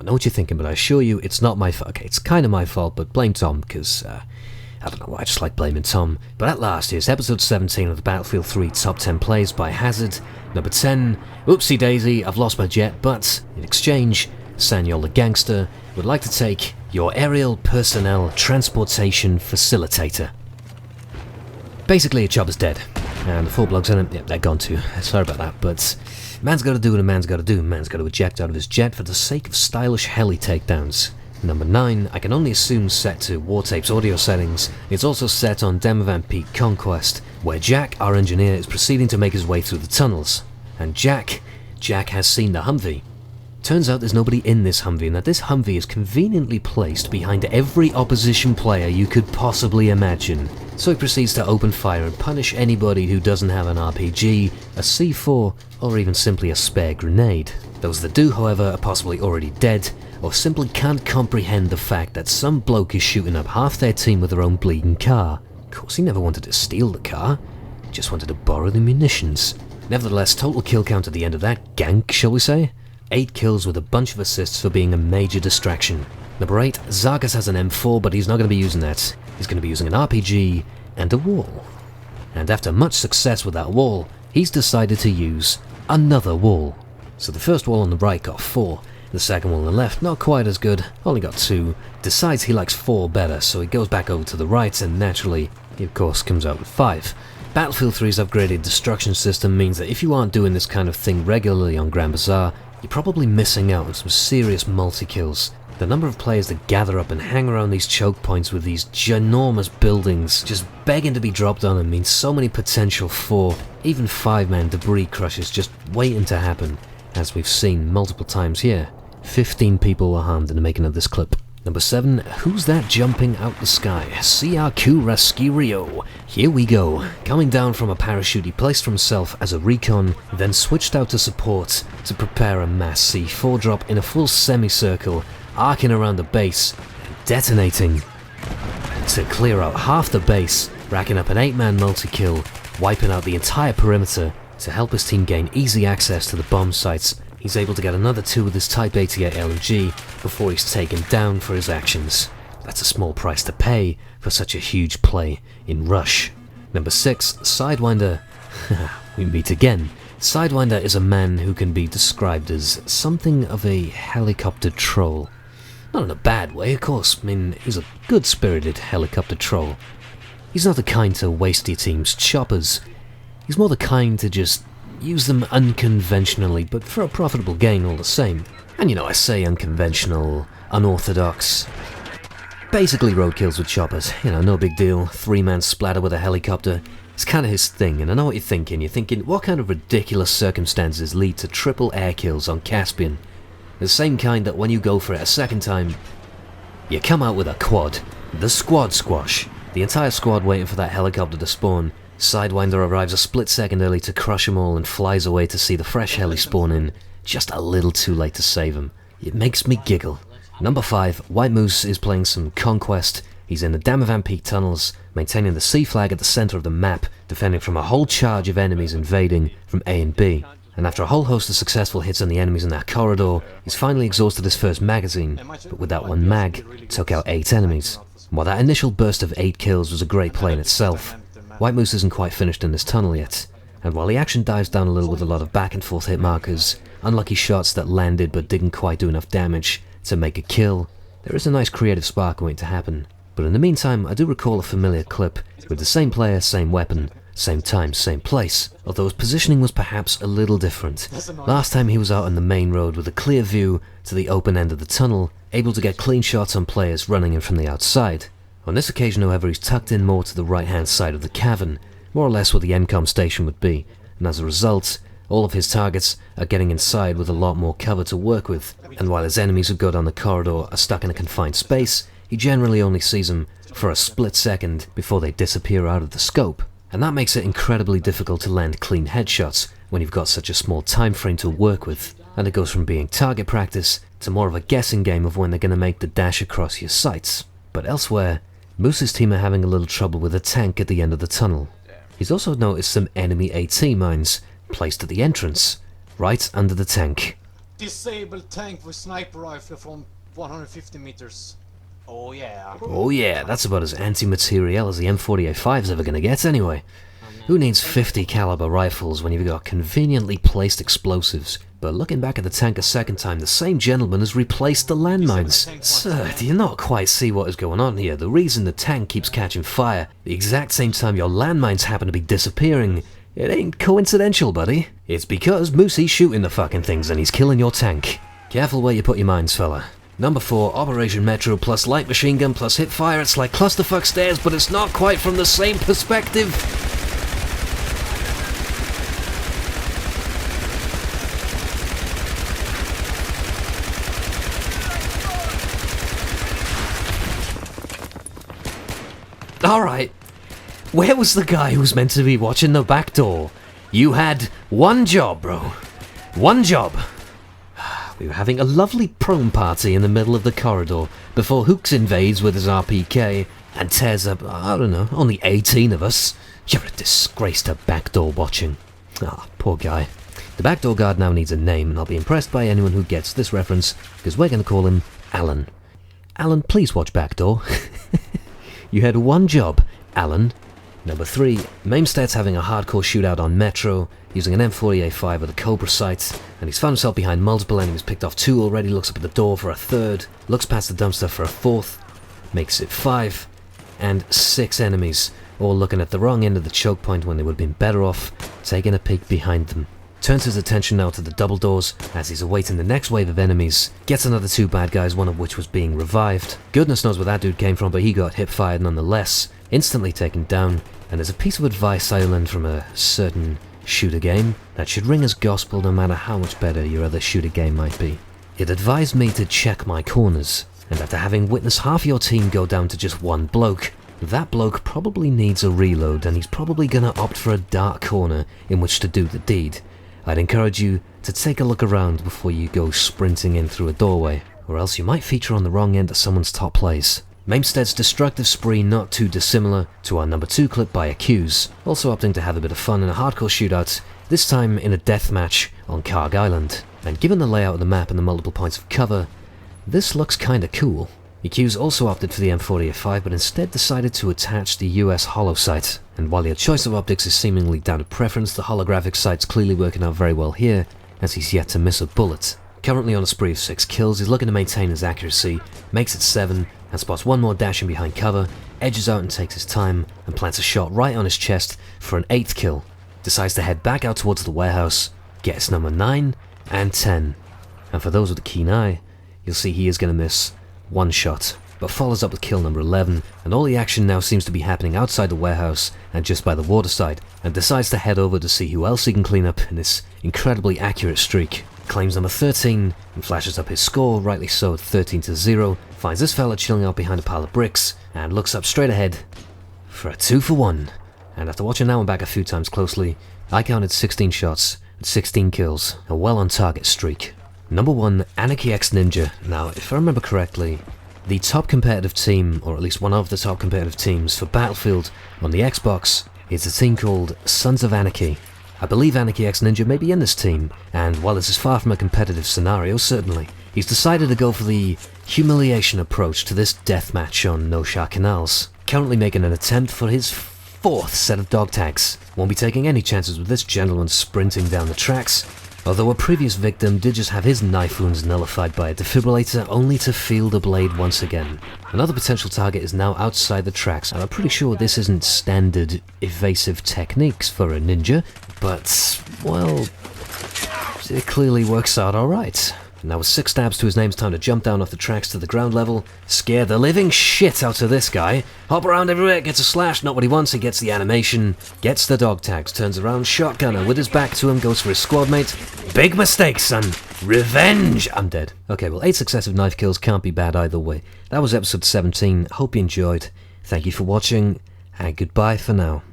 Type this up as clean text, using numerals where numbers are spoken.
I know what you're thinking, but I assure you it's not my fault. Okay, it's kind of my fault, but blame Tom, because, I don't know why, I just like blaming Tom. But at last, here's episode 17 of the Battlefield 3 Top 10 Plays by Hazard. Number 10, oopsie daisy, I've lost my jet, but in exchange, Sanyol the Gangster would like to take your aerial personnel transportation facilitator. Basically, a chopper's dead, and the 4 blokes in it, yeah, they're gone too. Sorry about that, but man's gotta do what a man's gotta do. Man's gotta eject out of his jet for the sake of stylish heli takedowns. Number 9, I can only assume set to War Tape's audio settings. It's also set on Demovan Peak Conquest, where Jack, our engineer, is proceeding to make his way through the tunnels. And Jack has seen the Humvee. Turns out there's nobody in this Humvee, and that this Humvee is conveniently placed behind every opposition player you could possibly imagine. So he proceeds to open fire and punish anybody who doesn't have an RPG, a C4, or even simply a spare grenade. Those that do, however, are possibly already dead, or simply can't comprehend the fact that some bloke is shooting up half their team with their own bleeding car. Of course, he never wanted to steal the car, he just wanted to borrow the munitions. Nevertheless, total kill count at the end of that gank, shall we say? 8 kills with a bunch of assists for being a major distraction. Number 8, Zargas has an M4, but he's not going to be using that. He's going to be using an RPG and a wall. And after much success with that wall, he's decided to use another wall. So the first wall on the right got 4, the second one on the left not quite as good, only got 2. Decides he likes 4 better, so he goes back over to the right, and naturally, he of course comes out with 5. Battlefield 3's upgraded destruction system means that if you aren't doing this kind of thing regularly on Grand Bazaar, you're probably missing out on some serious multi-kills. The number of players that gather up and hang around these choke points with these ginormous buildings just begging to be dropped on them means so many potential 4, even 5-man debris crushes just waiting to happen, as we've seen multiple times here. 15 people were harmed in the making of this clip. Number 7, who's that jumping out the sky? Siaku Raskirio. Here we go. Coming down from a parachute he placed for himself as a recon, then switched out to support to prepare a mass C4 drop in a full semicircle, arcing around the base and detonating to clear out half the base, racking up an 8-man multi-kill, wiping out the entire perimeter to help his team gain easy access to the bomb sites. He's able to get another 2 with his Type 88 LMG before he's taken down for his actions. That's a small price to pay for such a huge play in Rush. Number 6, Sidewinder. We meet again. Sidewinder is a man who can be described as something of a helicopter troll. Not in a bad way, of course. I mean, he's a good-spirited helicopter troll. He's not the kind to waste your team's choppers. He's more the kind to just use them unconventionally, but for a profitable gain all the same. And you know, I say unconventional, unorthodox. Basically roadkills with choppers, you know, no big deal. 3-man splatter with a helicopter. It's kind of his thing, and I know what you're thinking. You're thinking, what kind of ridiculous circumstances lead to triple air kills on Caspian? The same kind that when you go for it a second time, you come out with a quad. The squad squash. The entire squad waiting for that helicopter to spawn. Sidewinder arrives a split second early to crush them all and flies away to see the fresh heli spawn in, just a little too late to save him. It makes me giggle. Number 5, White Moose is playing some Conquest. He's in the Demovan Peak tunnels, maintaining the C flag at the center of the map, defending from a whole charge of enemies invading from A and B. And after a whole host of successful hits on the enemies in that corridor, he's finally exhausted his first magazine, but with that one mag, took out 8 enemies. While that initial burst of 8 kills was a great play in itself, White Moose isn't quite finished in this tunnel yet, and while the action dives down a little with a lot of back and forth hit markers, unlucky shots that landed but didn't quite do enough damage to make a kill, there is a nice creative spark waiting to happen. But in the meantime, I do recall a familiar clip with the same player, same weapon, same time, same place, although his positioning was perhaps a little different. Last time he was out on the main road with a clear view to the open end of the tunnel, able to get clean shots on players running in from the outside. On this occasion, however, he's tucked in more to the right-hand side of the cavern, more or less where the ENCOM station would be, and as a result, all of his targets are getting inside with a lot more cover to work with, and while his enemies who go down the corridor are stuck in a confined space, he generally only sees them for a split second before they disappear out of the scope. And that makes it incredibly difficult to land clean headshots when you've got such a small time frame to work with, and it goes from being target practice to more of a guessing game of when they're going to make the dash across your sights. But elsewhere, Moose's team are having a little trouble with a tank at the end of the tunnel. He's also noticed some enemy AT mines placed at the entrance, right under the tank. Disabled tank with sniper rifle from 150 meters. Oh yeah. Oh yeah, that's about as anti-materiel as the M48-5's ever gonna get anyway. Who needs 50 caliber rifles when you've got conveniently placed explosives? But looking back at the tank a second time, the same gentleman has replaced the landmines. Sir, do you not quite see what is going on here? The reason the tank keeps catching fire, the exact same time your landmines happen to be disappearing, it ain't coincidental, buddy. It's because Moosey's shooting the fucking things and he's killing your tank. Careful where you put your mines, fella. Number 4, Operation Metro plus light machine gun plus hip fire. It's like clusterfuck stairs, but it's not quite from the same perspective. Alright, where was the guy who was meant to be watching the back door? You had one job, bro. One job. We were having a lovely prone party in the middle of the corridor before Hooks invades with his RPK and tears up, I don't know, only 18 of us. You're a disgrace to backdoor watching. Ah, poor guy. The backdoor guard now needs a name, and I'll be impressed by anyone who gets this reference, because we're going to call him Alan. Alan, please watch backdoor. You had one job, Alan. Number 3, Mamestad's having a hardcore shootout on Metro, using an M48-5 with a Cobra sight, and he's found himself behind multiple enemies, picked off 2 already, looks up at the door for a 3rd, looks past the dumpster for a 4th, makes it 5, and 6 enemies, all looking at the wrong end of the choke point when they would have been better off taking a peek behind them. Turns his attention now to the double doors as he's awaiting the next wave of enemies, gets another 2 bad guys, one of which was being revived. Goodness knows where that dude came from, but he got hip-fired nonetheless, instantly taken down, and there's a piece of advice I learned from a certain shooter game that should ring as gospel no matter how much better your other shooter game might be. It advised me to check my corners, and after having witnessed half your team go down to just one bloke, that bloke probably needs a reload and he's probably gonna opt for a dark corner in which to do the deed. I'd encourage you to take a look around before you go sprinting in through a doorway, or else you might feature on the wrong end of someone's top plays. Mamestad's destructive spree not too dissimilar to our number 2 clip by Accuse, also opting to have a bit of fun in a hardcore shootout, this time in a deathmatch on Carg Island. And given the layout of the map and the multiple points of cover, this looks kinda cool. Accuse also opted for the M48-5 but instead decided to attach the US holo sight, and while your choice of optics is seemingly down to preference, the holographic sight's clearly working out very well here, as he's yet to miss a bullet. Currently on a spree of 6 kills, he's looking to maintain his accuracy, makes it 7, and spots one more dashing behind cover, edges out and takes his time, and plants a shot right on his chest for an 8th kill. Decides to head back out towards the warehouse, gets number 9 and 10. And for those with a keen eye, you'll see he is going to miss one shot, but follows up with kill number 11, and all the action now seems to be happening outside the warehouse and just by the waterside, and decides to head over to see who else he can clean up in this incredibly accurate streak. Claims number 13 and flashes up his score, rightly so, at 13-0, finds this fella chilling out behind a pile of bricks, and looks up straight ahead for a 2-for-1. And after watching that one back a few times closely, I counted 16 shots and 16 kills, a well on target streak. Number 1, Anarchy X Ninja. Now, if I remember correctly, the top competitive team, or at least one of the top competitive teams for Battlefield on the Xbox, is a team called Sons of Anarchy. I believe Anarchy X Ninja may be in this team, and while this is far from a competitive scenario, certainly, he's decided to go for the humiliation approach to this deathmatch on No Shot Canals, currently making an attempt for his 4th set of dog tags. Won't be taking any chances with this gentleman sprinting down the tracks, although a previous victim did just have his knife wounds nullified by a defibrillator only to feel the blade once again. Another potential target is now outside the tracks, and I'm pretty sure this isn't standard evasive techniques for a ninja, but, well, it clearly works out alright. Now with 6 stabs to his name, it's time to jump down off the tracks to the ground level, scare the living shit out of this guy, hop around everywhere, gets a slash, not what he wants, he gets the animation, gets the dog tags, turns around, shotgunner with his back to him, goes for his squad mate. Big mistake, son! Revenge! I'm dead. Okay, well 8 successive knife kills can't be bad either way. That was episode 17, hope you enjoyed, thank you for watching, and goodbye for now.